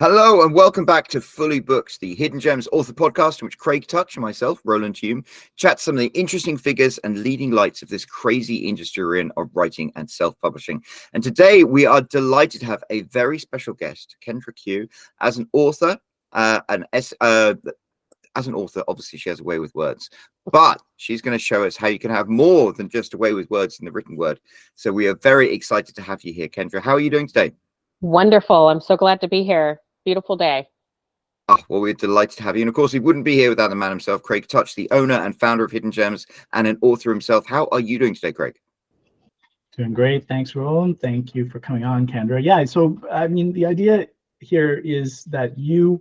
Hello and welcome back to Fully Booked, the Hidden Gems author podcast in which Craig Touch and myself, Roland Hume, chat some of the interesting figures and leading lights of this crazy industry we're in of writing and self-publishing. And today we are delighted to have a very special guest, Kendra Q, as an author. As an author, obviously she has a way with words, but she's going to show us how you can have more than just a way with words in the written word. So we are very excited to have you here, Kendra. How are you doing today? Wonderful. I'm so glad to be here. Beautiful day. Oh, well, we're delighted to have you. And of course, we wouldn't be here without the man himself, Craig Touch, the owner and founder of Hidden Gems and an author himself. How are you doing today, Craig? Doing great. Thanks, Roland. Thank you for coming on, Kendra. Yeah, so I mean, the idea here is that you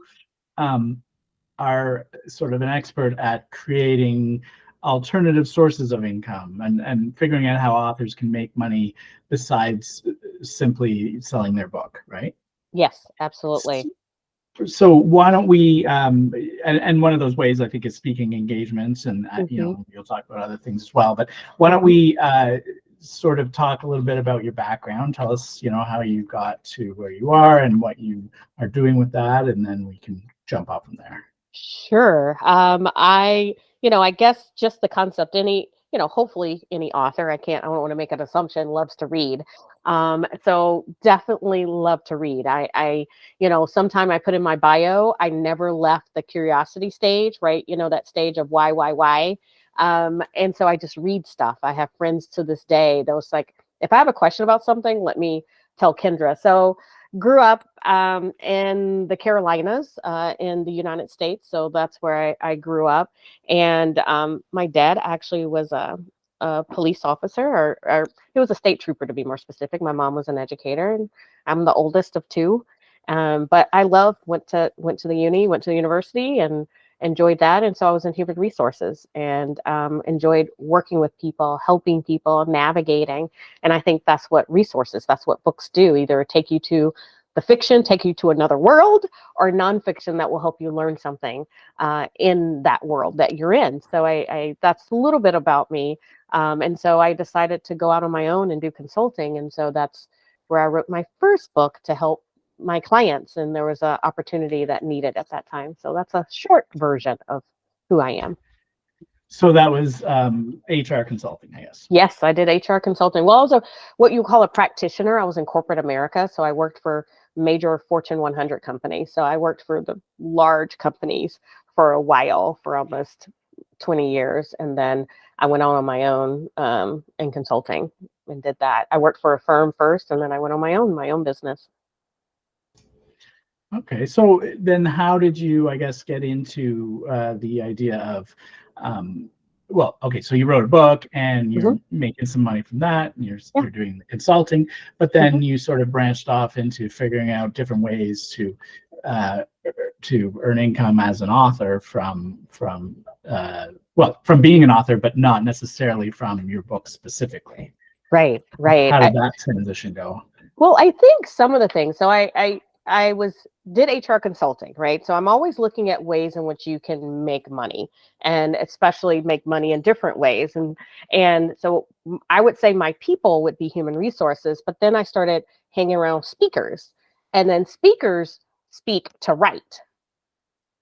are sort of an expert at creating alternative sources of income and figuring out how authors can make money besides simply selling their book, right? Yes, absolutely. So why don't we, and one of those ways I think is speaking engagements, and you know, you'll talk about other things as well, but why don't we sort of talk a little bit about your background. Tell us, you know, how you got to where you are and what you are doing with that, and then we can jump off from there. Sure. I guess just the concept, hopefully any author, I don't want to make an assumption, loves to read. So definitely love to read. I sometime I put in my bio, I never left the curiosity stage, right? You know, that stage of why. And so I just read stuff. I have friends to this day. Those like, if I have a question about something, let me tell Kendra. So grew up in the Carolinas in the United States. So that's where I grew up. And my dad actually was a police officer, or he was a state trooper to be more specific. My mom was an educator, and I'm the oldest of two. But I went to the university and enjoyed that. And so I was in human resources and enjoyed working with people, helping people, navigating. And I think that's what books do, either take you to the fiction, take you to another world, or nonfiction that will help you learn something in that world that you're in. So that's a little bit about me. And so I decided to go out on my own and do consulting. And so that's where I wrote my first book to help my clients, and there was an opportunity that needed at that time. So that's a short version of who I am. So that was HR consulting, I guess. Yes, I did HR consulting. Well, I was what you call a practitioner. I was in corporate America, so I worked for major Fortune 100 companies. So I worked for the large companies for a while, for almost 20 years, and then I went on my own in consulting and did that. I worked for a firm first, and then I went on my own business. Okay, so then how did you, I guess, get into the idea of, well, okay, so you wrote a book and you're making some money from that, and you're doing the consulting, but then you sort of branched off into figuring out different ways to earn income as an author from being an author, but not necessarily from your book specifically. Right. How did that transition go? Well, I think some of the things. So I did HR consulting, right? So I'm always looking at ways in which you can make money, and especially make money in different ways. And so I would say my people would be human resources, but then I started hanging around speakers, and then speakers speak to write,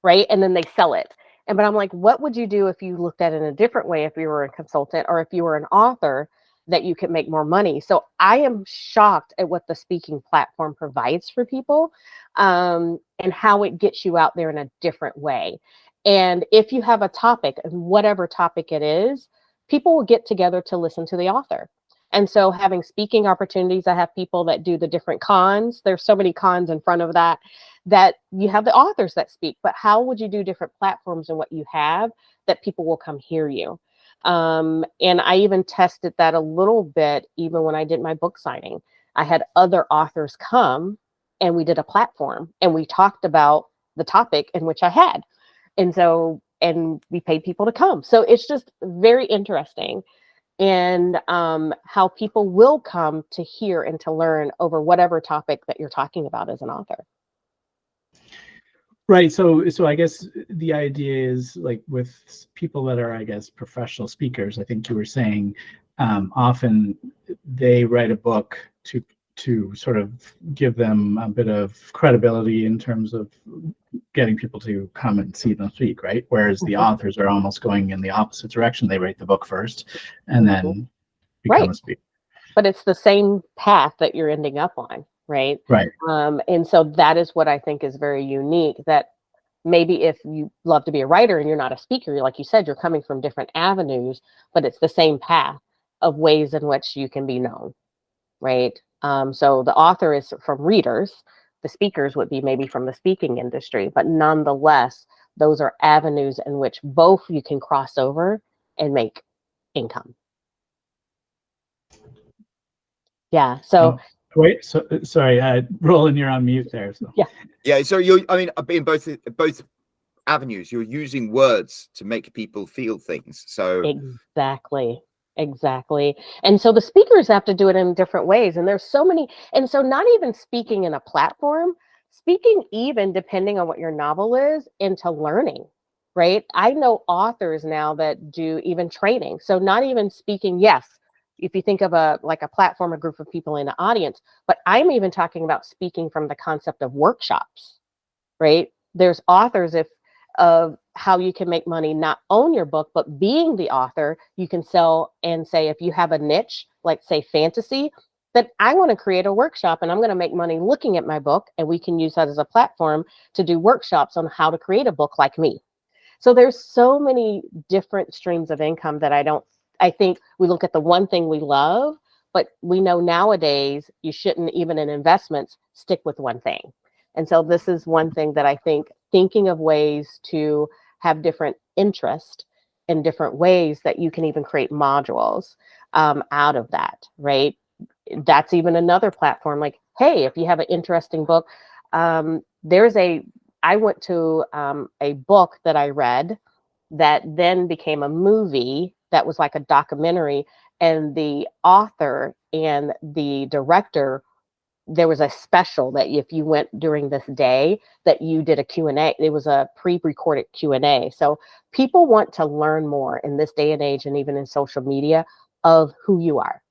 right? And then they sell it. But I'm like, what would you do if you looked at it in a different way, if you were a consultant or if you were an author, that you could make more money? So I am shocked at what the speaking platform provides for people, and how it gets you out there in a different way. And if you have a topic, and whatever topic it is, people will get together to listen to the author. And so having speaking opportunities, I have people that do the different cons. There's so many cons in front of that you have the authors that speak, but how would you do different platforms and what you have that people will come hear you? And I even tested that a little bit, even when I did my book signing. I had other authors come and we did a platform and we talked about the topic in which I had. And we paid people to come. So it's just very interesting. And how people will come to hear and to learn over whatever topic that you're talking about as an author. Right. So I guess the idea is, like, with people that are, I guess, professional speakers, I think you were saying often they write a book to to sort of give them a bit of credibility in terms of getting people to come and see them speak, right? Whereas the authors are almost going in the opposite direction. They write the book first and then become a speaker. But it's the same path that you're ending up on, right? Right. And so that is what I think is very unique, that maybe if you love to be a writer and you're not a speaker, like you said, you're coming from different avenues, but it's the same path of ways in which you can be known, right? So the author is from readers, the speakers would be maybe from the speaking industry, but nonetheless, those are avenues in which both you can cross over and make income. Yeah. So wait, so sorry, Roland, you're on mute there. So yeah. So you're, I mean, in both avenues, you're using words to make people feel things. So exactly. And so the speakers have to do it in different ways. And there's so many. And so not even speaking in a platform, speaking even depending on what your novel is, into learning, right? I know authors now that do even training. So not even speaking, yes, if you think of a platform, a group of people in the audience, but I'm even talking about speaking from the concept of workshops, right? There's authors of how you can make money, not own your book, but being the author, you can sell and say, if you have a niche, like say fantasy, that I want to create a workshop and I'm going to make money looking at my book, and we can use that as a platform to do workshops on how to create a book like me. So there's so many different streams of income that I think we look at the one thing we love, but we know nowadays you shouldn't, even in investments, stick with one thing. And so this is one thing that I think, thinking of ways to have different interest in different ways that you can even create modules out of that, right? That's even another platform. Like, hey, if you have an interesting book, I went to a book that I read that then became a movie that was like a documentary, and the author and the director, there was a special that if you went during this day that you did a Q&A. It was a pre-recorded Q&A. So people want to learn more in this day and age, and even in social media, of who you are.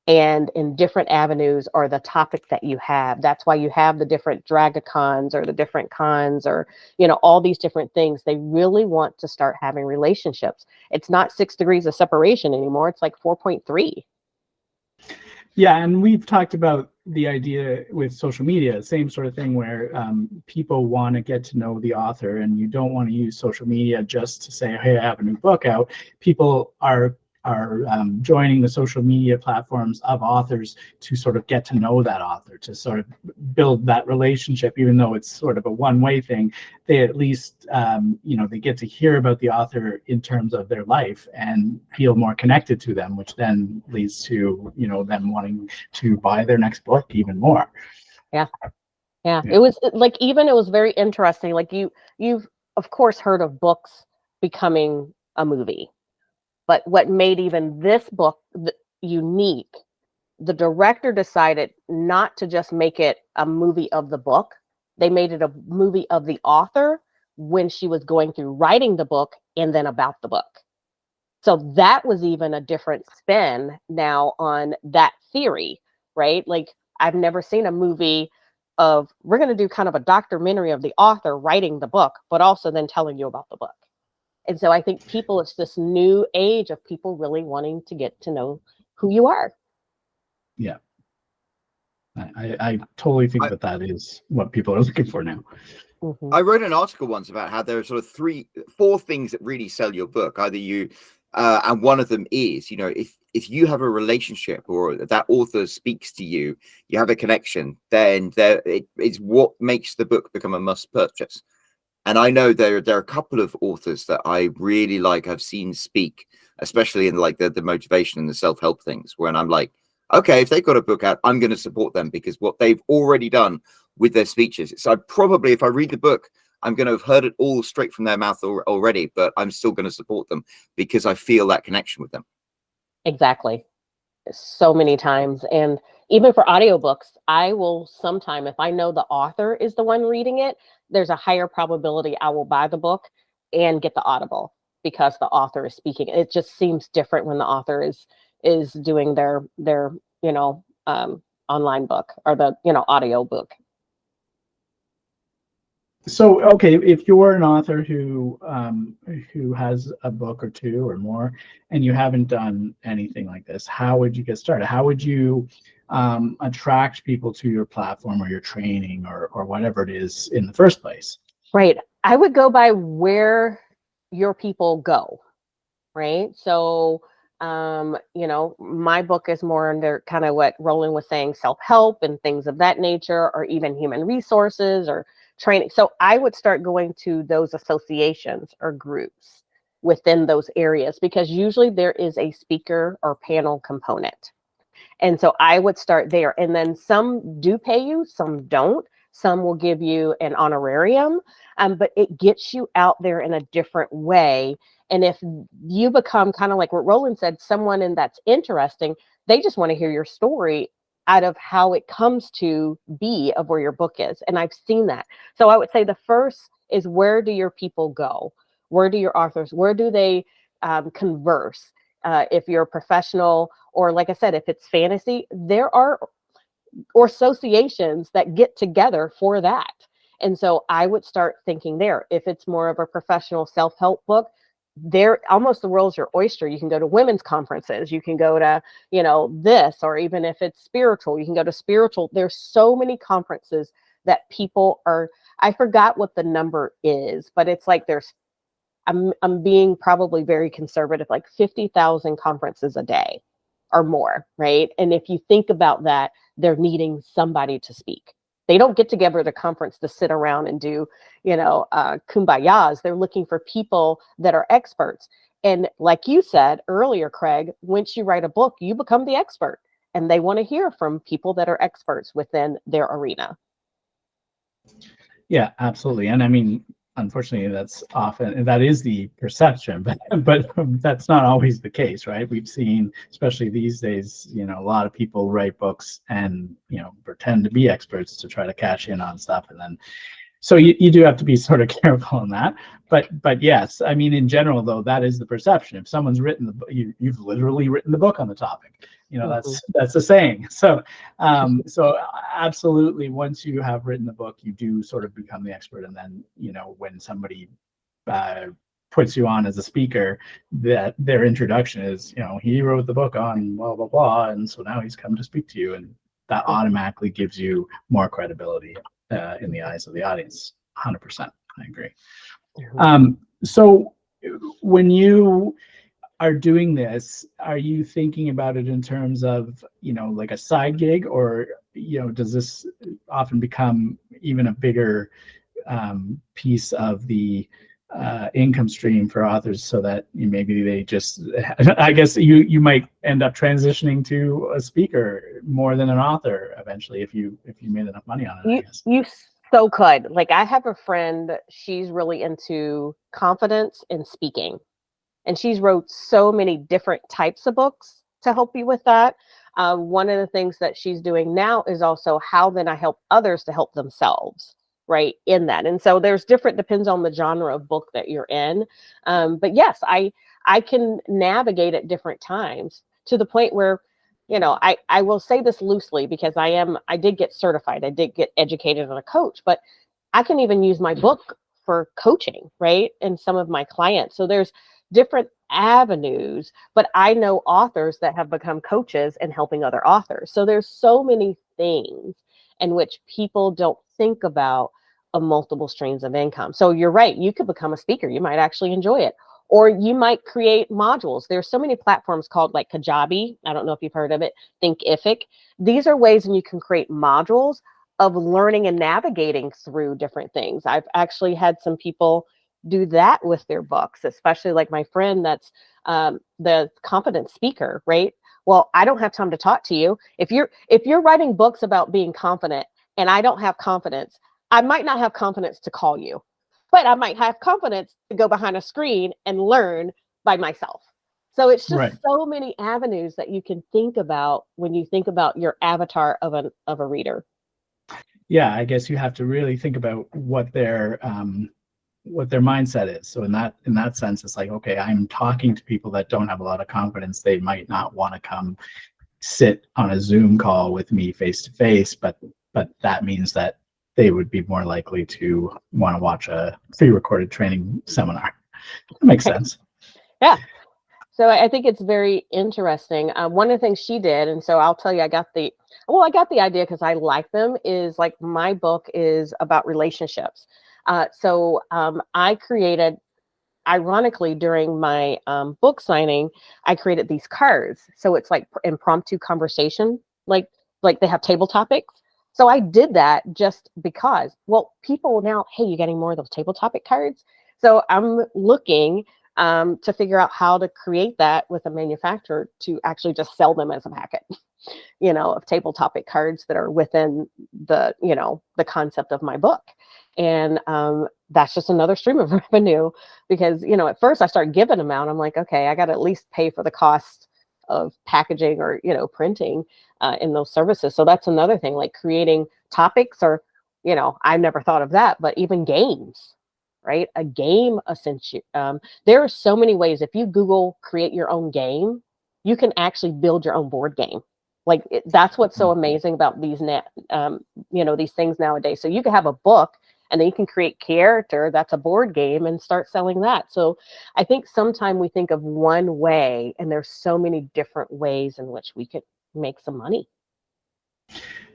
And in different avenues or the topic that you have. That's why you have the different dragacons or the different cons, or, all these different things. They really want to start having relationships. It's not 6 degrees of separation anymore. It's like 4.3. Yeah, and we've talked about the idea with social media, same sort of thing, where people want to get to know the author, and you don't want to use social media just to say, hey, I have a new book out. People are joining the social media platforms of authors to sort of get to know that author, to sort of build that relationship. Even though it's sort of a one-way thing, they at least they get to hear about the author in terms of their life and feel more connected to them, which then leads to them wanting to buy their next book even more. Yeah. It was like, even it was very interesting. Like you've of course heard of books becoming a movie. But what made even this book unique, the director decided not to just make it a movie of the book. They made it a movie of the author when she was going through writing the book, and then about the book. So that was even a different spin now on that theory, right? Like, I've never seen a movie of, we're going to do kind of a documentary of the author writing the book, but also then telling you about the book. And so I think it's this new age of people really wanting to get to know who you are. Yeah. I totally think that is what people are looking for now. Mm-hmm. I wrote an article once about how there are sort of 4 things that really sell your book. Either you, and one of them is, if you have a relationship, or that author speaks to you, you have a connection, then it's what makes the book become a must purchase. And I know there are a couple of authors that I really like, I've seen speak, especially in like the motivation and the self-help things, when I'm like, okay, if they've got a book out, I'm going to support them, because what they've already done with their speeches. So if I read the book, I'm going to have heard it all straight from their mouth already, but I'm still going to support them because I feel that connection with them. Exactly. So many times. And even for audiobooks, I will sometime, if I know the author is the one reading it, there's a higher probability I will buy the book and get the Audible, because the author is speaking. It just seems different when the author is doing their online book or the, audio book. So, okay, if you're an author who has a book or two or more, and you haven't done anything like this, how would you get started? How would you attract people to your platform or your training or whatever it is in the first place? Right. I would go by where your people go. Right. So, my book is more under kind of what Roland was saying, self-help and things of that nature, or even human resources or training. So I would start going to those associations or groups within those areas, because usually there is a speaker or panel component. And so I would start there. And then some do pay you, some don't. Some will give you an honorarium, but it gets you out there in a different way. And if you become kind of like what Roland said, someone in that's interesting, they just want to hear your story out of how it comes to be of where your book is. And I've seen that. So I would say the first is, where do your people go? Where do your authors, where do they converse? If you're a professional, or like I said, if it's fantasy, there are associations that get together for that. And so I would start thinking there. If it's more of a professional self-help book, there almost the world's your oyster. You can go to women's conferences, you can go to, this, or even if it's spiritual, you can go to spiritual. There's so many conferences that people are, I forgot what the number is, but it's like I'm being probably very conservative, like 50,000 conferences a day or more, right? And if you think about that, they're needing somebody to speak. They don't get together at a conference to sit around and do, kumbayas. They're looking for people that are experts. And like you said earlier, Craig, once you write a book, you become the expert, and they want to hear from people that are experts within their arena. Yeah, absolutely. And I mean, unfortunately, that is the perception, but that's not always the case, right? We've seen, especially these days, a lot of people write books and pretend to be experts to try to cash in on stuff, and then so you do have to be sort of careful on that. But yes, I mean, in general, though, that is the perception. If someone's written the book, you've literally written the book on the topic. That's a saying. So so absolutely, once you have written the book, you do sort of become the expert. And then when somebody puts you on as a speaker, that their introduction is he wrote the book on blah blah blah, and so now he's come to speak to you, and that automatically gives you more credibility in the eyes of the audience. 100%, I agree. So when you are doing this, are you thinking about it in terms of like a side gig, or does this often become even a bigger piece of the income stream for authors, so that maybe they just, I guess you might end up transitioning to a speaker more than an author eventually, if you made enough money on it? I guess you so could. Like, I have a friend, she's really into confidence in speaking, and she's wrote so many different types of books to help you with that. One of the things that she's doing now is also, how then I help others to help themselves, right, in that. And so there's different, depends on the genre of book that you're in. But yes, I can navigate at different times, to the point where, I will say this loosely, because I did get certified, I did get educated as a coach, but I can even use my book for coaching, right, and some of my clients. So there's different avenues, but I know authors that have become coaches and helping other authors. So there's so many things in which people don't think about of multiple streams of income. So you're right, you could become a speaker, you might actually enjoy it, or you might create modules. There's so many platforms called like Kajabi. I don't know if you've heard of it, Thinkific. These are ways when you can create modules of learning and navigating through different things. I've actually had some people do that with their books, especially like my friend that's the confident speaker, right? Well, I don't have time to talk to you. If you're writing books about being confident and I don't have confidence, I might not have confidence to call you, but I might have confidence to go behind a screen and learn by myself. So it's just right. so many avenues that you can think about when you think about your avatar of a reader. Yeah, I guess you have to really think about what their mindset is. So in that sense, it's like, okay, I'm talking to people that don't have a lot of confidence. They might not want to come sit on a Zoom call with me face to face, but that means that they would be more likely to want to watch a pre-recorded training seminar. That makes sense. Yeah. So I think it's very interesting. One of the things she did, and so I'll tell you, I got the idea because I like them, is like my book is about relationships. So I created, ironically, during my book signing, I created these cards. So it's like impromptu conversation, like they have table topics. So I did that just because, well, people now, hey, you're getting more of those table topic cards. So I'm looking to figure out how to create that with a manufacturer to actually just sell them as a packet, of table topic cards that are within the, the concept of my book. And that's just another stream of revenue because, at first I started giving them out. I'm like, okay, I got to at least pay for the cost of packaging or, printing in those services. So that's another thing, like creating topics or, I never thought of that, but even games, right? A game, essentially. There are so many ways. If you Google create your own game, you can actually build your own board game. Like that's what's so amazing about these these things nowadays. So you can have a book and then you can create character that's a board game and start selling that. So I think sometimes we think of one way and there's so many different ways in which we could make some money.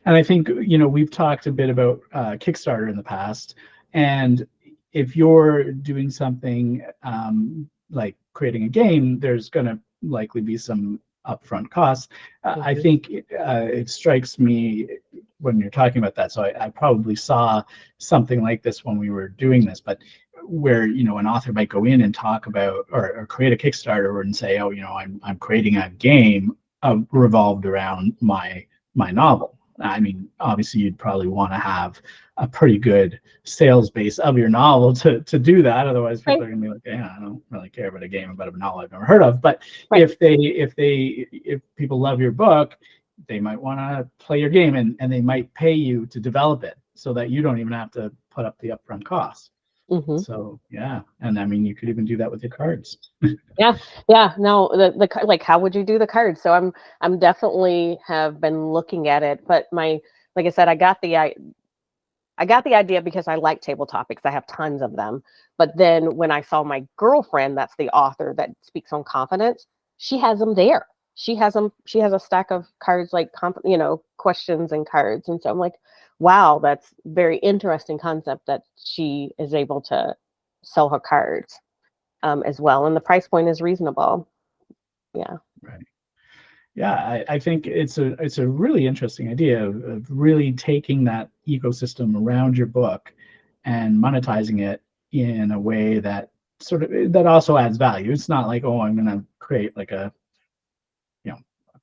And I think, we've talked a bit about Kickstarter in the past, and if you're doing something like creating a game, there's going to likely be some upfront costs. I think it strikes me when you're talking about that. So I probably saw something like this when we were doing this, but where, an author might go in and talk about or create a Kickstarter and say, oh, I'm creating a game revolved around my novel. I mean, obviously, you'd probably want to have a pretty good sales base of your novel to do that. Otherwise, people are going to be like, "Yeah, I don't really care about a game about a novel I've never heard of." But if people love your book, they might want to play your game, and they might pay you to develop it so that you don't even have to put up the upfront costs. Mm-hmm. So yeah, and I mean, you could even do that with your cards. Yeah. No, the like, how would you do the cards? So I'm definitely have been looking at it, but like I said, I got the idea because I like table topics. I have tons of them. But then when I saw my girlfriend, that's the author that speaks on confidence, she has them there. She has a stack of cards, like questions and cards. And so I'm like, wow, that's very interesting concept that she is able to sell her cards as well. And the price point is reasonable. Yeah. Right. Yeah, I think it's a really interesting idea of really taking that ecosystem around your book and monetizing it in a way that that also adds value. It's not like, oh, I'm going to create like a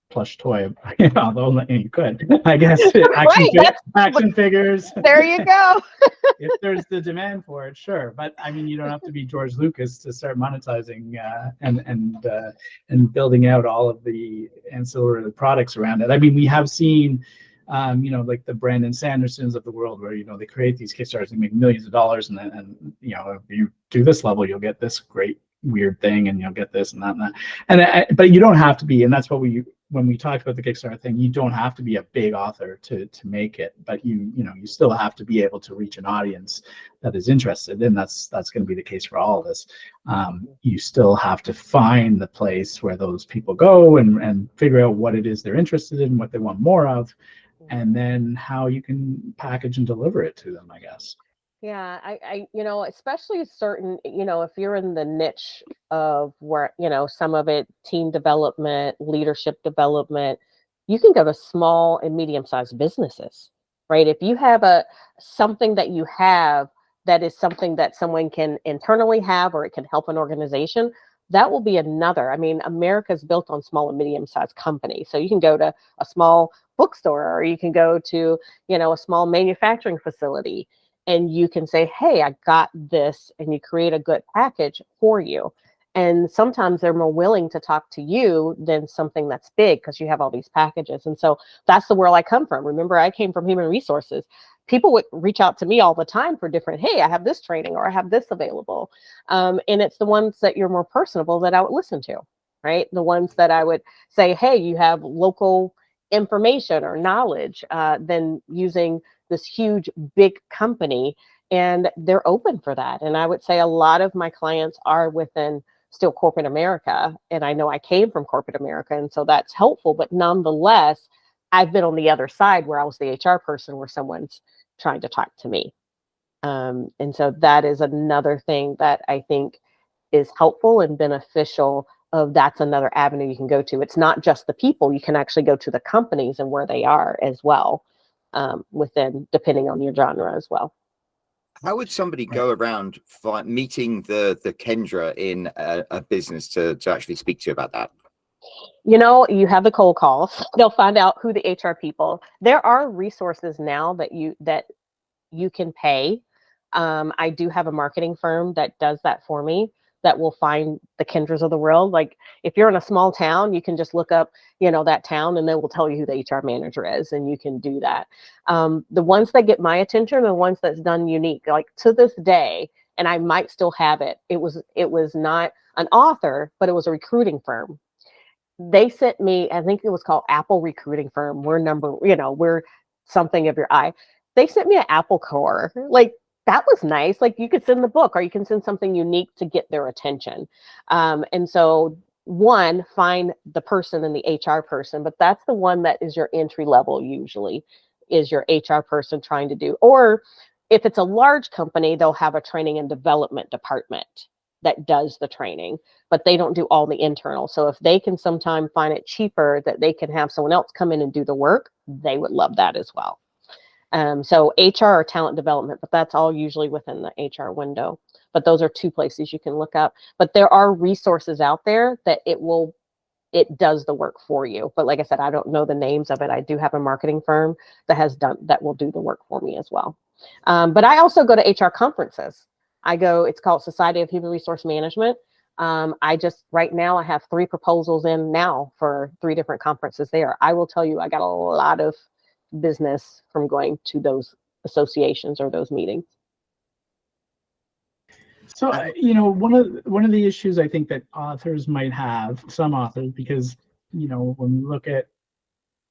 plush toy, although you could, I guess, action figures. There you go. If there's the demand for it, sure. But I mean, you don't have to be George Lucas to start monetizing and building out all of the ancillary products around it. I mean, we have seen, like the Brandon Sandersons of the world, where they create these Kickstarters and make millions of dollars, and if you do this level, you'll get this great weird thing, and you'll get this and that and that. But you don't have to be, and that's what when we talked about the Kickstarter thing, you don't have to be a big author to make it, but you still have to be able to reach an audience that is interested, and that's going to be the case for all of us. You still have to find the place where those people go and figure out what it is they're interested in, what they want more of, and then how you can package and deliver it to them, I guess. Yeah, I especially certain, if you're in the niche of where, some of it, team development, leadership development, you can go to small and medium-sized businesses, right? If you have something that you have that is something that someone can internally have, or it can help an organization, that will be another. I mean, America's built on small and medium-sized companies. So you can go to a small bookstore, or you can go to, a small manufacturing facility, and you can say, hey, I got this, and you create a good package for you. And sometimes they're more willing to talk to you than something that's big, because you have all these packages. And so that's the world I come from. Remember, I came from human resources. People would reach out to me all the time for different, hey, I have this training, or I have this available. And it's the ones that you're more personable that I would listen to. right? The ones that I would say, hey, you have local information or knowledge, than using this huge, big company. And they're open for that. And I would say a lot of my clients are within still corporate America. And I know I came from corporate America. And so that's helpful. But nonetheless, I've been on the other side where I was the HR person where someone's trying to talk to me. And so that is another thing that I think is helpful and beneficial, of that's another avenue you can go to. It's not just the people, you can actually go to the companies and where they are as well, within, depending on your genre as well. How would somebody go around meeting the Kendra in a business to actually speak to you about that? You know, you have the cold calls. They'll find out who the HR people. There are resources now that you can pay. I do have a marketing firm that does that for me, that will find the Kendras of the world. Like if you're in a small town, you can just look up, that town, and they will tell you who the HR manager is, and you can do that. The ones that get my attention are the ones that's done unique. Like to this day, and I might still have it. It was not an author, but it was a recruiting firm. They sent me, I think it was called Apple Recruiting Firm. We're something of your eye. They sent me an Apple core. Like that was nice. Like you could send the book, or you can send something unique to get their attention. And so one, find the person and the HR person, but that's the one that is your entry level usually, is your HR person trying to do. Or if it's a large company, they'll have a training and development department that does the training, but they don't do all the internal. So if they can sometime find it cheaper that they can have someone else come in and do the work, they would love that as well. So HR or talent development, but that's all usually within the HR window. But those are two places you can look up. But there are resources out there that it does the work for you. But like I said, I don't know the names of it. I do have a marketing firm that will do the work for me as well. But I also go to HR conferences. It's called Society of Human Resource Management. Right now I have 3 proposals in now for 3 different conferences there. I will tell you, I got a lot of business from going to those associations or those meetings. So, one of the issues I think that authors might have, some authors, because, when we look at,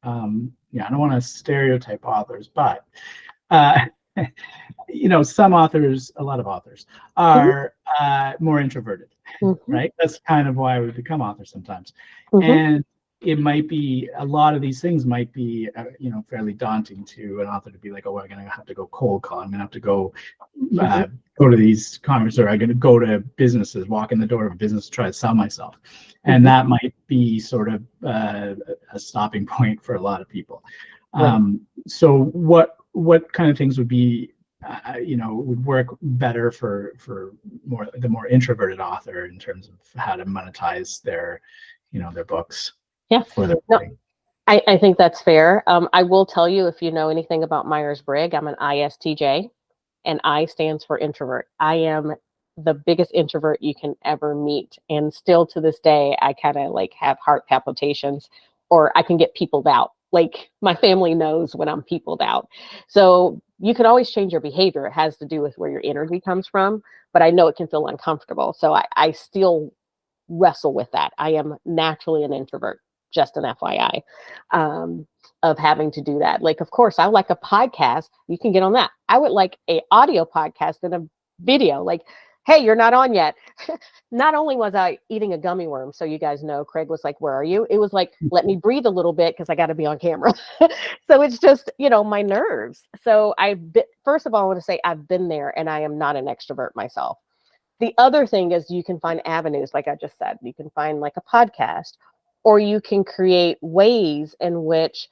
I don't want to stereotype authors, but, some authors, a lot of authors are more introverted, right? That's kind of why we become authors sometimes. And it might be, a lot of these things might be, fairly daunting to an author to be like, oh, I'm going to have to go cold call. I'm going to have to go to these conferences, or I'm going to go to businesses, walk in the door of a business to try to sell myself. And that might be sort of a stopping point for a lot of people. So what kind of things would be, would work better for the more introverted author in terms of how to monetize their books? Yeah, I think that's fair. I will tell you, if you know anything about Myers-Briggs, I'm an ISTJ, and I stands for introvert. I am the biggest introvert you can ever meet. And still to this day, I kind of like have heart palpitations, or I can get peopled out. Like my family knows when I'm peopled out. So you can always change your behavior. It has to do with where your energy comes from, but I know it can feel uncomfortable. So I still wrestle with that. I am naturally an introvert, just an FYI, of having to do that. Like, of course, I like a podcast. You can get on that. I would like a audio podcast and a video. Like, hey, you're not on yet. Not only was I eating a gummy worm, so you guys know, Craig was like, where are you? It was like, let me breathe a little bit because I got to be on camera. So it's just, my nerves. So first of all, I want to say I've been there, and I am not an extrovert myself. The other thing is you can find avenues, like I just said. You can find like a podcast, or you can create ways in which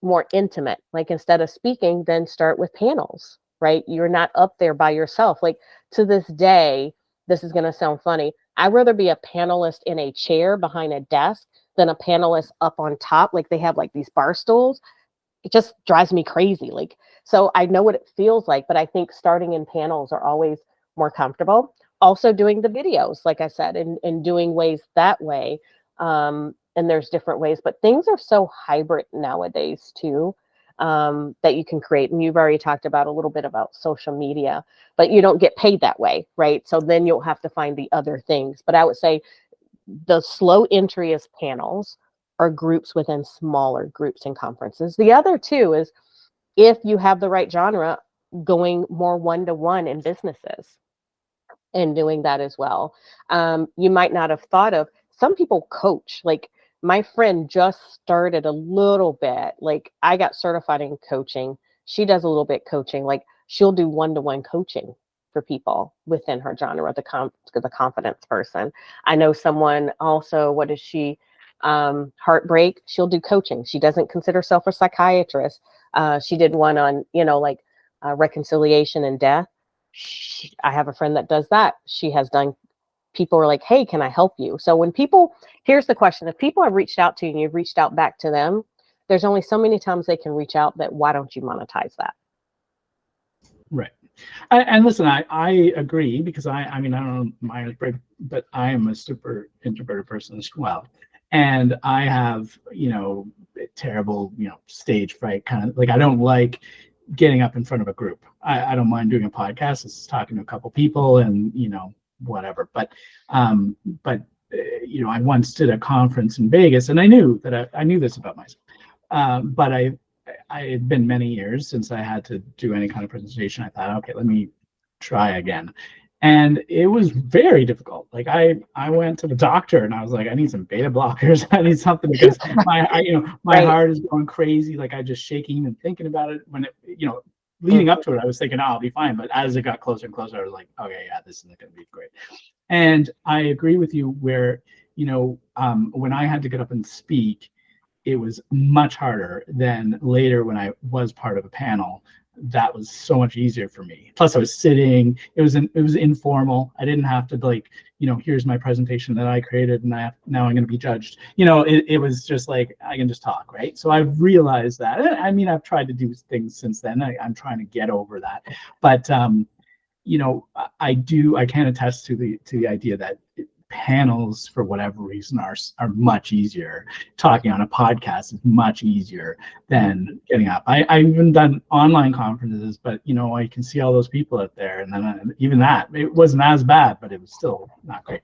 more intimate, like instead of speaking, then start with panels, right? You're not up there by yourself. Like to this day, this is going to sound funny. I'd rather be a panelist in a chair behind a desk than a panelist up on top. Like they have like these bar stools. It just drives me crazy. Like, so I know what it feels like, but I think starting in panels are always more comfortable. Also doing the videos, like I said, and doing ways that way. And there's different ways, but things are so hybrid nowadays too, that you can create. And you've already talked about a little bit about social media, but you don't get paid that way, right? So then you'll have to find the other things. But I would say the slow entry is panels or groups within smaller groups and conferences. The other two is if you have the right genre, going more one-to-one in businesses and doing that as well. You might not have thought of, some people coach. Like my friend just started a little bit, like I got certified in coaching. She does a little bit coaching, like she'll do one-to-one coaching for people within her genre, the confidence person. I know someone also, what is she? Heartbreak, she'll do coaching. She doesn't consider herself a psychiatrist. She did one on, like reconciliation and death. I have a friend that does that. She has done, people are like, hey, can I help you? So when people, here's the question, if people have reached out to you and you've reached out back to them, there's only so many times they can reach out, that why don't you monetize that? Right. And listen, I agree, because I mean, I don't know my, but I am a super introverted person as well. And I have, terrible, stage fright kind of, like, I don't like getting up in front of a group. I don't mind doing a podcast. It's talking to a couple people and, whatever. But I once did a conference in Vegas, and I knew that I knew this about myself. But I had been many years since I had to do any kind of presentation. I thought, okay, let me try again. And it was very difficult. Like I went to the doctor and I was like, I need some beta blockers. I need something, because my Right. heart is going crazy. Like I just shaking and thinking about it. When it, leading up to it, I was thinking, oh, I'll be fine. But as it got closer and closer, I was like, okay, yeah, this isn't going to be great. And I agree with you where, when I had to get up and speak, it was much harder than later when I was part of a panel. That was so much easier for me. Plus I was sitting, it was informal. I didn't have to like, here's my presentation that I created and now I'm going to be judged. It was just like, I can just talk, right? So I've realized that. I mean, I've tried to do things since then. I'm trying to get over that. But, I can attest to the idea that panels, for whatever reason, are much easier. Talking on a podcast is much easier than getting up. I've even done online conferences, but I can see all those people out there, and then even that, it wasn't as bad, but it was still not great.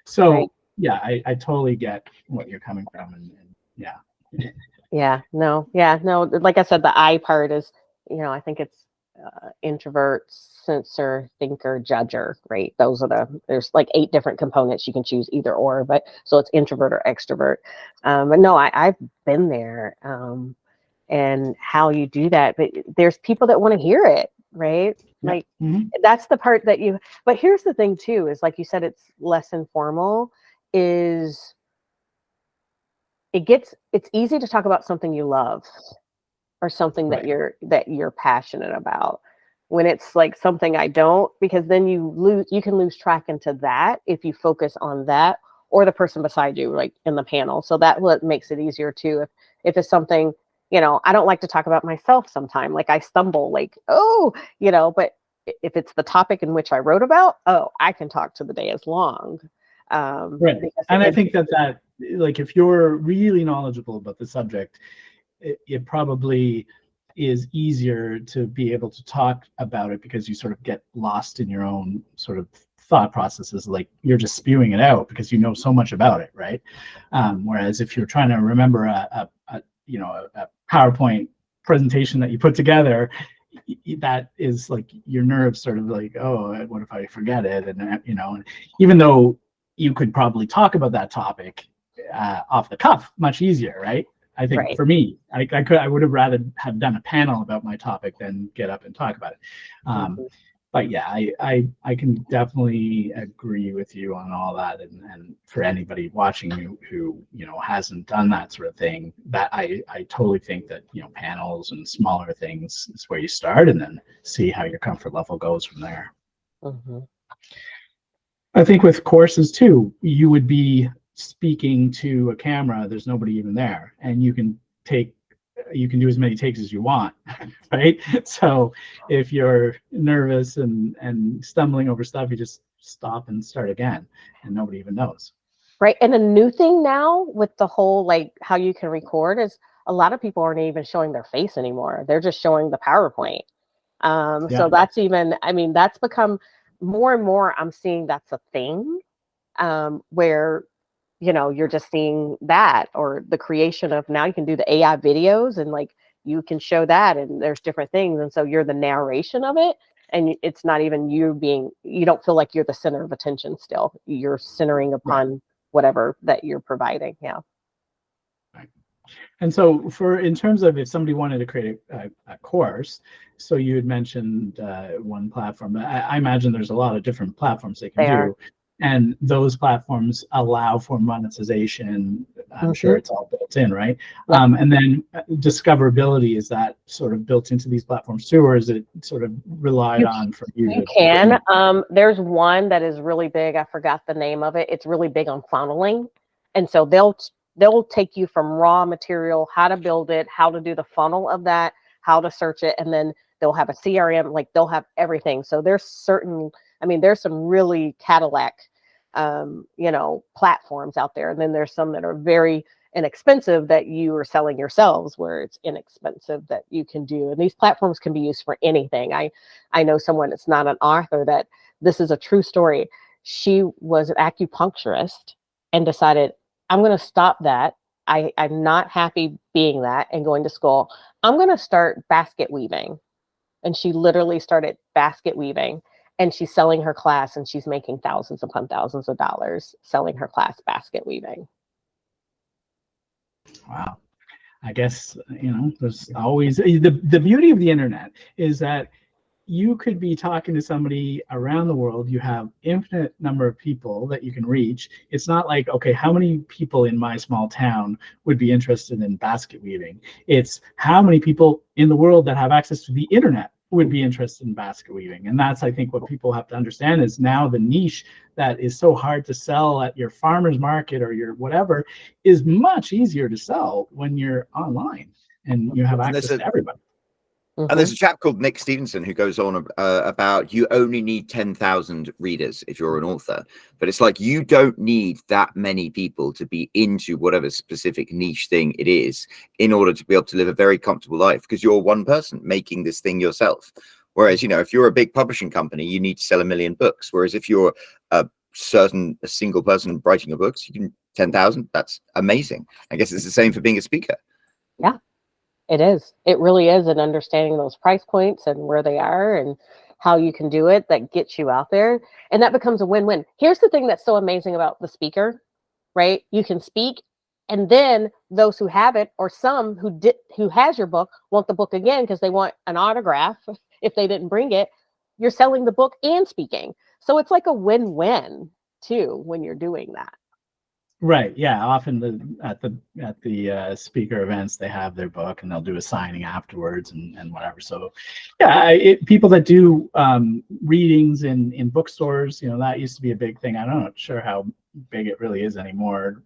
So Right. yeah, I totally get what you're coming from, and yeah. No. Like I said, the I part is, I think it's introvert, sensor, thinker, judger, right? There's like 8 different components. You can choose either or, but so it's introvert or extrovert. But no, I've been there, and how you do that. But there's people that want to hear it, right? Yeah. Like Mm-hmm. that's the part that but here's the thing too, is like you said, it's less informal, is it's easy to talk about something you love or something Right. that you're passionate about, when it's like something I don't, because then you can lose track into that if you focus on that or the person beside you, like in the panel. So that what makes it easier too. If it's something, I don't like to talk about myself sometime, like I stumble, like, but if it's the topic in which I wrote about, I can talk to the day as long. Right. And I think that like, if you're really knowledgeable about the subject, it probably is easier to be able to talk about it, because you sort of get lost in your own sort of thought processes. Like you're just spewing it out because you know so much about it, right? Whereas if you're trying to remember a PowerPoint presentation that you put together, that is like your nerves sort of like, oh, what if I forget it? And even though you could probably talk about that topic off the cuff much easier, right? I think Right. for me, I would have rather have done a panel about my topic than get up and talk about it. But yeah, I can definitely agree with you on all that. And for anybody watching you who hasn't done that sort of thing, that I totally think that panels and smaller things is where you start, and then see how your comfort level goes from there. Mm-hmm. I think with courses too, you would be speaking to a camera. There's nobody even there, and you can do as many takes as you want, right? So if you're nervous and stumbling over stuff, you just stop and start again, and nobody even knows. Right. And a new thing now with the whole, like, how you can record is a lot of people aren't even showing their face anymore. They're just showing the PowerPoint. So that's that's become more and more. I'm seeing that's a thing, where you're just seeing that, or the creation of, now you can do the AI videos, and like you can show that, and there's different things, and so you're the narration of it, and it's not even you don't feel like you're the center of attention. Still, you're centering upon whatever that you're providing. Yeah. Right. And so in terms of if somebody wanted to create a course, so you had mentioned one platform. I imagine there's a lot of different platforms they can do. And those platforms allow for monetization. I'm sure it's all built in, right? Yep. And then discoverability, is that sort of built into these platforms too, or is it sort of relied on for you? You can. There's one that is really big. I forgot the name of it. It's really big on funneling. And so they'll take you from raw material, how to build it, how to do the funnel of that, how to search it, and then they'll have a CRM, like they'll have everything. So there's some really Cadillac, platforms out there. And then there's some that are very inexpensive that you are selling yourselves, where it's inexpensive that you can do. And these platforms can be used for anything. I know someone that's not an author, that this is a true story. She was an acupuncturist and decided, I'm going to stop that. I'm not happy being that and going to school. I'm going to start basket weaving. And she literally started basket weaving, and she's selling her class, and she's making thousands upon thousands of dollars selling her class basket weaving. Wow. I guess, there's always the beauty of the internet is that you could be talking to somebody around the world. You have infinite number of people that you can reach. It's not like, okay, how many people in my small town would be interested in basket weaving? It's how many people in the world that have access to the internet would be interested in basket weaving. And that's, I think, what people have to understand, is now the niche that is so hard to sell at your farmer's market or your whatever is much easier to sell when you're online and you have access to everybody. And there's a chap called Nick Stevenson who goes on about you only need 10,000 readers if you're an author. But it's like, you don't need that many people to be into whatever specific niche thing it is in order to be able to live a very comfortable life, because you're one person making this thing yourself. Whereas, if you're a big publishing company, you need to sell 1 million books. Whereas if you're a single person writing your books, you can 10,000. That's amazing. I guess it's the same for being a speaker. Yeah. It is. It really is. And understanding those price points and where they are and how you can do it, that gets you out there. And that becomes a win-win. Here's the thing that's so amazing about the speaker, right? You can speak, and then those who have it, or some who has your book, want the book again because they want an autograph if they didn't bring it. You're selling the book and speaking. So it's like a win-win too when you're doing that. Right. Yeah. Often at the speaker events, they have their book and they'll do a signing afterwards and whatever. So, yeah, people that do readings in bookstores, that used to be a big thing. I'm not sure how big it really is anymore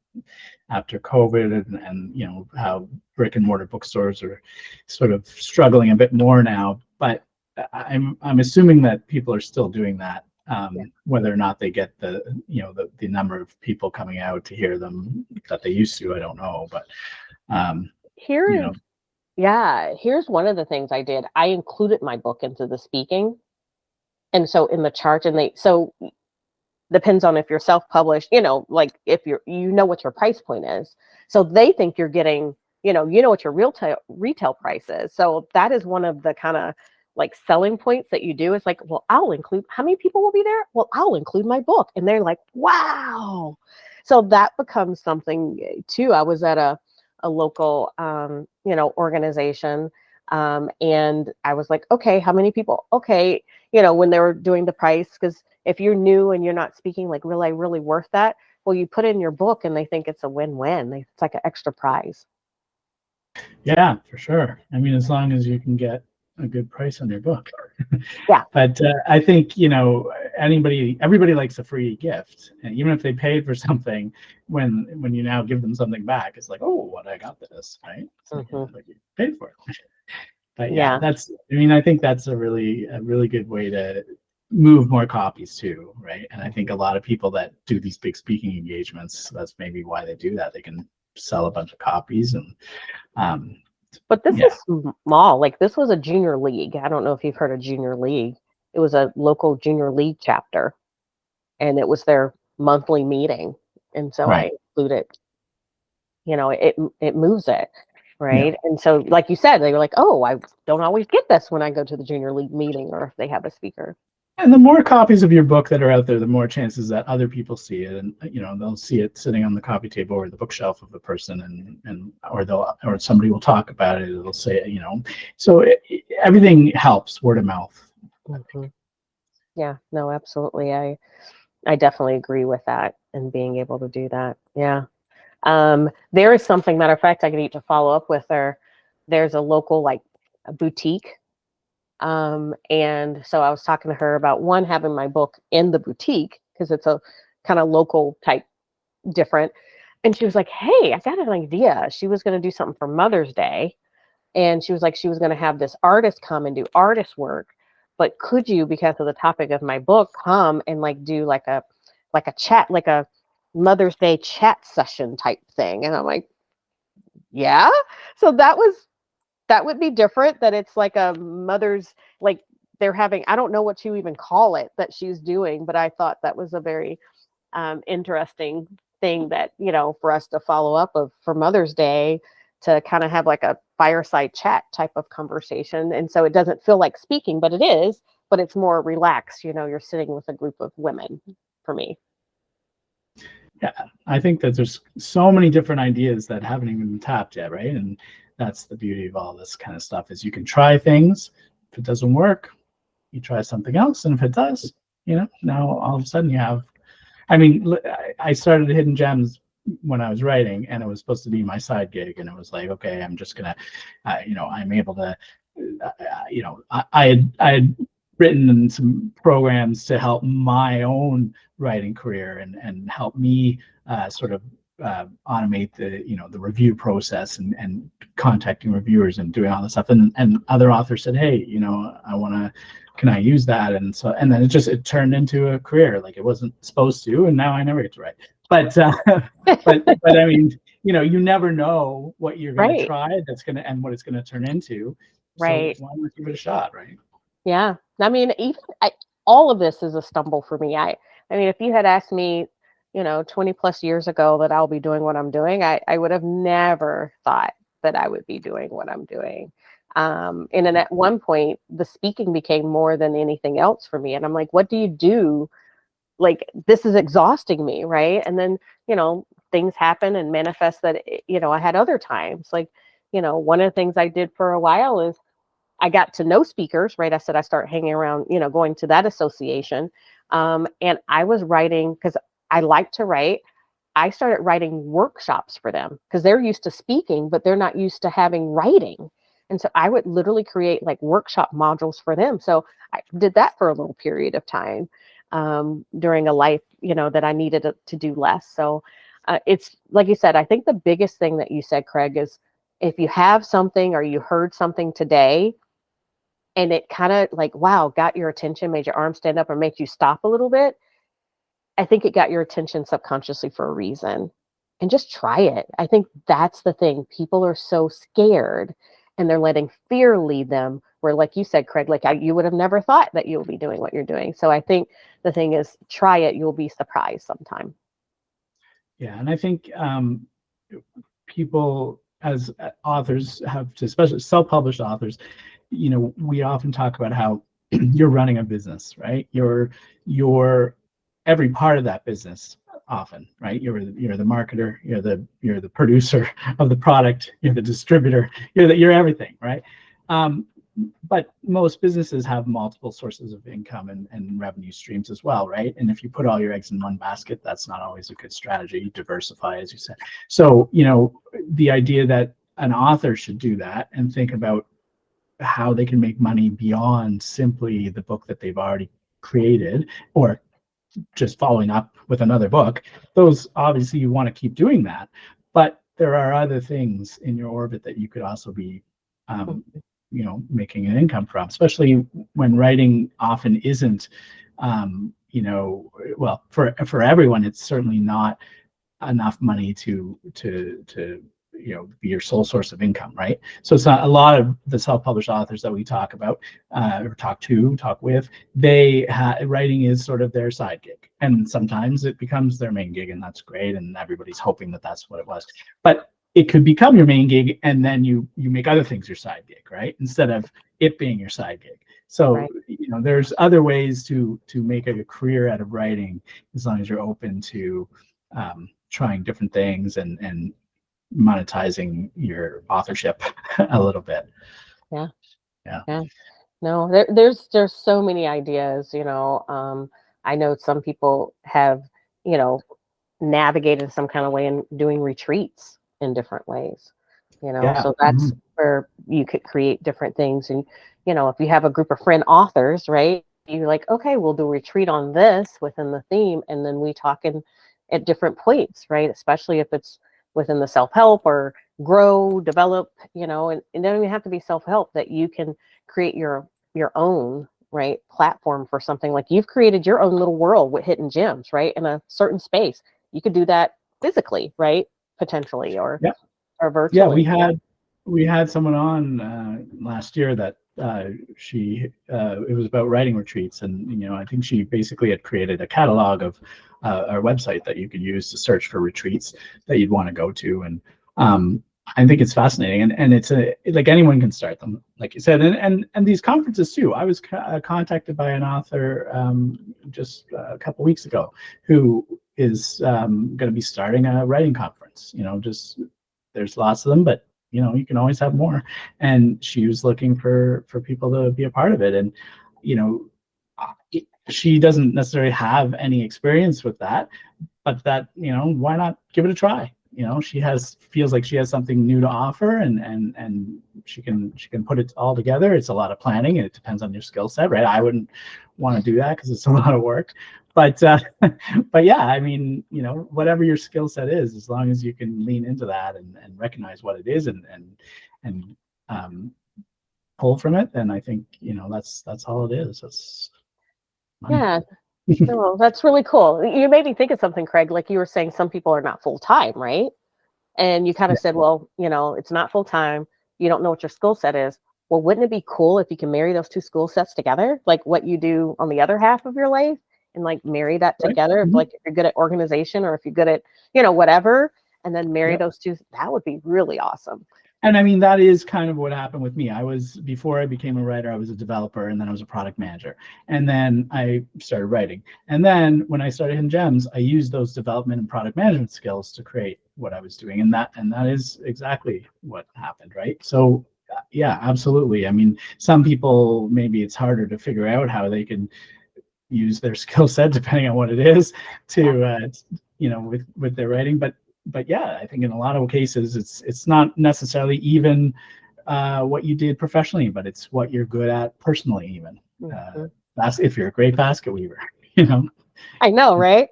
after COVID, and how brick and mortar bookstores are sort of struggling a bit more now. But I'm assuming that people are still doing that. Whether or not they get the number of people coming out to hear them that they used to, I don't know. But here's one of the things I did. I included my book into the speaking, and so in the charge, and so depends on if you're self-published, like if you're, what your price point is. So they think you're getting, what your retail price is. So that is one of the kind of like selling points that you do. Is like, well, I'll include, how many people will be there? Well, I'll include my book. And they're like, wow. So that becomes something too. I was at a local, organization. And I was like, okay, how many people? Okay. When they were doing the price, because if you're new and you're not speaking, like really worth that, well, you put in your book and they think it's a win-win. It's like an extra prize. Yeah, for sure. I mean, as long as you can get a good price on your book. Yeah. But I think, everybody likes a free gift. And even if they paid for something, when you now give them something back, it's like, oh, what, I got this, right? It's like you paid for it. But I think that's a really good way to move more copies too, right? And I think a lot of people that do these big speaking engagements, that's maybe why they do that. They can sell a bunch of copies. And but this is small. Like, this was a junior league. I don't know if you've heard of junior league. It was a local junior league chapter, and it was their monthly meeting. And so I include it, it moves it. Yeah. Right. And so, like you said, they were like, oh, I don't always get this when I go to the junior league meeting or if they have a speaker. And the more copies of your book that are out there, the more chances that other people see it, and they'll see it sitting on the coffee table or the bookshelf of the person, or somebody will talk about it. It'll say, so everything helps, word of mouth. Mm-hmm. Yeah, no, absolutely. I definitely agree with that and being able to do that. Yeah. There is something, matter of fact, I need to follow up with her. There's a local a boutique. And so I was talking to her about having my book in the boutique because it's a kind of local type different. And she was like, hey, I got an idea. She was going to do something for Mother's Day. And she was like, she was going to have this artist come and do artist work. But could you, because of the topic of my book, come and do a chat, like a Mother's Day chat session type thing? And I'm like, yeah. So that would be different, that it's like a mother's, they're having, I don't know what you even call it that she's doing, but I thought that was a very interesting thing that, for us to follow up for Mother's Day, to kind of have like a fireside chat type of conversation. And so it doesn't feel like speaking, but it is, but it's more relaxed. You're sitting with a group of women for me. Yeah, I think that there's so many different ideas that haven't even been tapped yet, right? And that's the beauty of all this kind of stuff, is you can try things. If it doesn't work, you try something else. And if it does, now all of a sudden you have, I started Hidden Gems when I was writing, and it was supposed to be my side gig. And it was like, okay, I'm just going to, I'm able to, I had written some programs to help my own writing career and help me sort of automate the review process and contacting reviewers and doing all this stuff. And other authors said, hey, can I use that? And then it turned into a career. Like, it wasn't supposed to, and now I never get to write. But I mean, you never know what you're going to try and what it's going to turn into. Right. So why not give it a shot, right? Yeah. I mean, all of this is a stumble for me. I mean, if you had asked me, 20 plus years ago that I'll be doing what I'm doing, I would have never thought that I would be doing what I'm doing. And then at one point, the speaking became more than anything else for me. And I'm like, what do you do? Like, this is exhausting me, right? And then, things happen and manifest that, I had other times. Like, one of the things I did for a while is I got to know speakers, right? I said I started hanging around, going to that association. And I was writing, because I like to write. I started writing workshops for them because they're used to speaking, but they're not used to having writing. And so I would literally create workshop modules for them. So I did that for a little period of time during a life, that I needed to do less. So it's like you said, I think the biggest thing that you said, Craig, is if you have something or you heard something today and it kind of wow, got your attention, made your arm stand up or made you stop a little bit, I think it got your attention subconsciously for a reason. And just try it. I think that's the thing. People are so scared and they're letting fear lead them, where, like you said, Craig, you would have never thought that you'll be doing what you're doing. So I think the thing is, try it. You'll be surprised sometime. Yeah. And I think people as authors have to, especially self-published authors, we often talk about how you're running a business, right? You're every part of that business often, right? You're the marketer, you're the producer of the product, you're the distributor, you're everything, right? But most businesses have multiple sources of income and revenue streams as well, right? And if you put all your eggs in one basket, that's not always a good strategy. You diversify, as you said. So, the idea that an author should do that and think about how they can make money beyond simply the book that they've already created, or just following up with another book, those obviously you want to keep doing that. But there are other things in your orbit that you could also be making an income from, especially when writing often isn't well, for everyone, it's certainly not enough money to be your sole source of income, right? So it's not a lot of the self-published authors that we talk about or talk with. Writing is sort of their side gig, and sometimes it becomes their main gig, and that's great. And everybody's hoping that that's what it was, but it could become your main gig, and then you make other things your side gig, right? Instead of it being your side gig. So Right. there's other ways to make a career out of writing, as long as you're open to trying different things and monetizing your authorship a little bit. Yeah. Yeah. Yeah. No, there's so many ideas, I know some people have, navigated some kind of way in doing retreats in different ways, Yeah. so that's where you could create different things. And, if you have a group of friend authors, right, you're like, okay, we'll do a retreat on this within the theme. And then we talk at different points, right? Especially if it's within the self-help or grow, develop, and it doesn't even have to be self-help, that you can create your own, right, platform for something. Like you've created your own little world with hidden gems, right, in a certain space. You could do that physically, right, potentially, or virtually. Yeah, we had someone on last year that it was about writing retreats, and I think she basically had created a catalog of our website that you could use to search for retreats that you'd want to go to. And I think it's fascinating, and it's like anyone can start them, like you said, and these conferences too. I was contacted by an author just a couple weeks ago who is going to be starting a writing conference. Just there's lots of them, but you can always have more. And she was looking for people to be a part of it, and she doesn't necessarily have any experience with that, but that why not give it a try? She feels like she has something new to offer, and she can put it all together. It's a lot of planning, and it depends on your skill set, right? I wouldn't want to do that because it's a lot of work, but yeah, I mean, whatever your skill set is, as long as you can lean into that and recognize what it is and pull from it, then I think that's all it is. That's Yeah. No, that's really cool. You made me think of something, Craig. Like you were saying, some people are not full time, right? And you kind of said, well, it's not full time. You don't know what your skill set is. Well, wouldn't it be cool if you can marry those two skill sets together? Like what you do on the other half of your life, and like marry that together. Mm-hmm. Like if you're good at organization, or if you're good at, whatever, and then marry those two, that would be really awesome. And I mean, that is kind of what happened with me. Before I became a writer, I was a developer, and then I was a product manager. And then I started writing. And then when I started Hidden Gems, I used those development and product management skills to create what I was doing. And that is exactly what happened, right? So yeah, absolutely. I mean, some people, maybe it's harder to figure out how they can use their skill set, depending on what it is, to, with their writing. But yeah, I think in a lot of cases, it's not necessarily even what you did professionally, but it's what you're good at personally. Even that's if you're a great basket weaver. I know, right?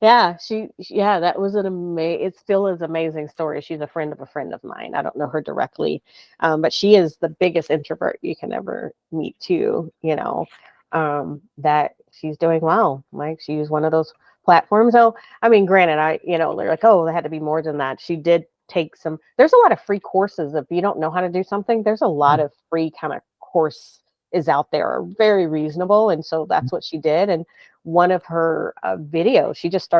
Yeah, that was it still is an amazing story. She's a friend of mine. I don't know her directly, but she is the biggest introvert you can ever meet too. That she's doing well. Like she used one of those platforms. So, I mean, granted, they're like, oh, there had to be more than that. She did take there's a lot of free courses. If you don't know how to do something, there's a lot of free kind of course is out there, are very reasonable. And so that's what she did. And one of her videos, she just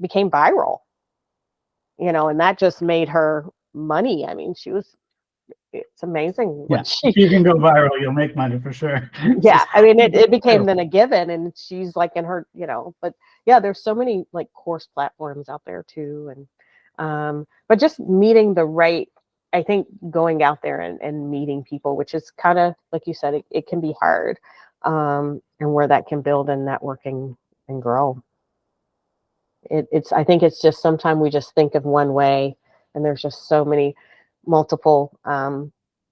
became viral, and that just made her money. I mean, it's amazing. Yeah, if you can go viral, you'll make money for sure. Yeah, I mean, it became then a given, and she's like in her, but yeah, there's so many like course platforms out there too. And but just meeting the right, I think going out there and meeting people, which is kind of like you said, it can be hard, and where that can build and networking and grow. I think it's just sometimes we just think of one way, and there's just so many multiple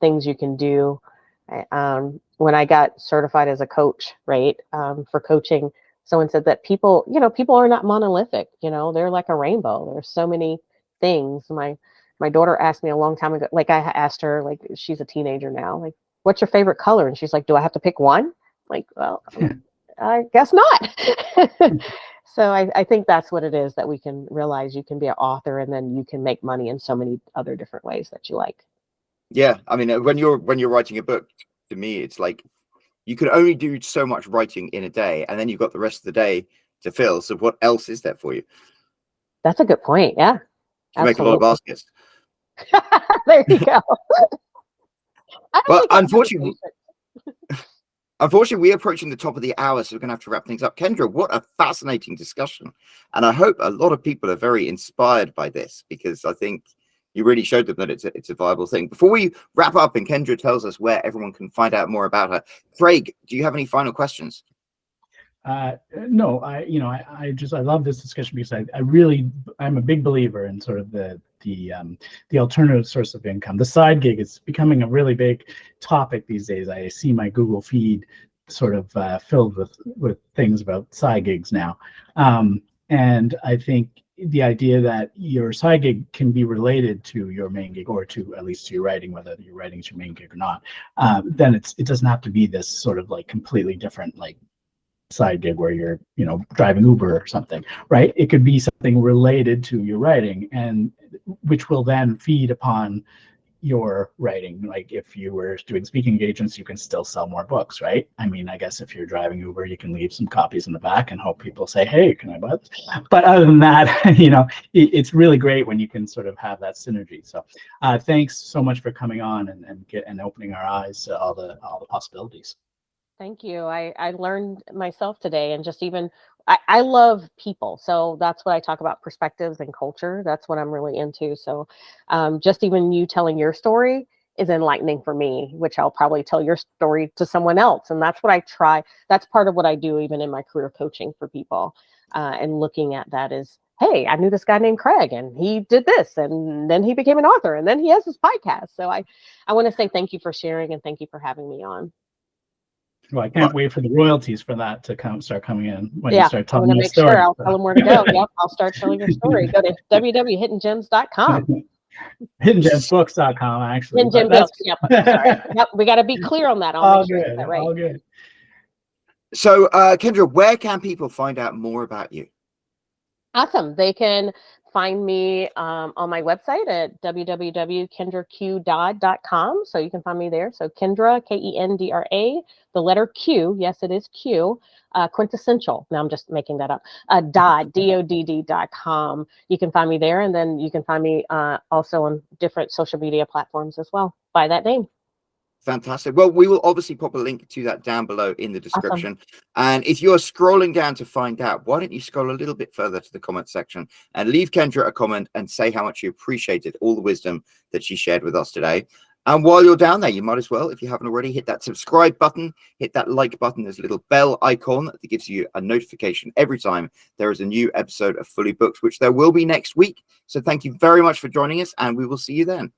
things you can do. When I got certified as a coach, right, for coaching, someone said that people are not monolithic. They're like a rainbow. There's so many things. My daughter asked me a long time ago, like I asked her, like she's a teenager now, like, what's your favorite color? And she's like, do I have to pick one? Like, well, I guess not. So I think that's what it is, that we can realize you can be an author and then you can make money in so many other different ways that you like. Yeah, I mean, when you're writing a book, to me, it's like you can only do so much writing in a day, and then you've got the rest of the day to fill. So what else is there for you? That's a good point. Yeah, You can make a lot of baskets. There you go. Well, unfortunately, we're approaching the top of the hour, so we're going to have to wrap things up. Kendra, what a fascinating discussion. And I hope a lot of people are very inspired by this, because I think you really showed them that it's a viable thing. Before we wrap up and Kendra tells us where everyone can find out more about her, Craig, do you have any final questions? No, I love this discussion, because I'm a big believer in sort of the alternative source of income. The side gig is becoming a really big topic these days. I see my Google feed sort of filled with things about side gigs now. And I think the idea that your side gig can be related to your main gig, or to at least to your writing, whether your writing is your main gig or not, then it doesn't have to be this sort of like completely different like side gig where you're driving Uber or something, right? It could be something related to your writing, and which will then feed upon your writing. Like if you were doing speaking engagements, you can still sell more books, right? I mean, I guess if you're driving Uber, you can leave some copies in the back and hope people say, hey, can I buy this? But other than that, it's really great when you can sort of have that synergy. So thanks so much for coming on and opening our eyes to all the possibilities. Thank you. I learned myself today, and just even I love people. So that's what I talk about, perspectives and culture. That's what I'm really into. So just even you telling your story is enlightening for me, which I'll probably tell your story to someone else. And that's what I try. That's part of what I do even in my career coaching for people. And looking at that is, hey, I knew this guy named Craig and he did this, and then he became an author, and then he has his podcast. So I want to say thank you for sharing, and thank you for having me on. Well, I can't wait for the royalties for that to start coming in when you start I'm telling gonna the make story. sure I'll tell them where to go. Yep, I'll start telling your story. Go to www.hiddengems.com. HiddenGemsBooks.com, actually. Hidden Gem Books. Yep. Sorry. Yep. We got to be clear on that. I'll make sure I get that right. All good. So, Kendra, where can people find out more about you? Awesome. They can find me on my website at www.kendraq.com. So you can find me there. So Kendra, Kendra, the letter Q. Yes, it is Q. Quintessential. Now I'm just making that up. DODD.com. You can find me there. And then you can find me also on different social media platforms as well by that name. Fantastic. Well, we will obviously pop a link to that down below in the description. Awesome. And if you're scrolling down to find out, why don't you scroll a little bit further to the comment section and leave Kendra a comment and say how much you appreciated all the wisdom that she shared with us today. And while you're down there, you might as well, if you haven't already, hit that subscribe button, hit that like button. There's a little bell icon that gives you a notification every time there is a new episode of Fully Booked, which there will be next week. So thank you very much for joining us, and we will see you then.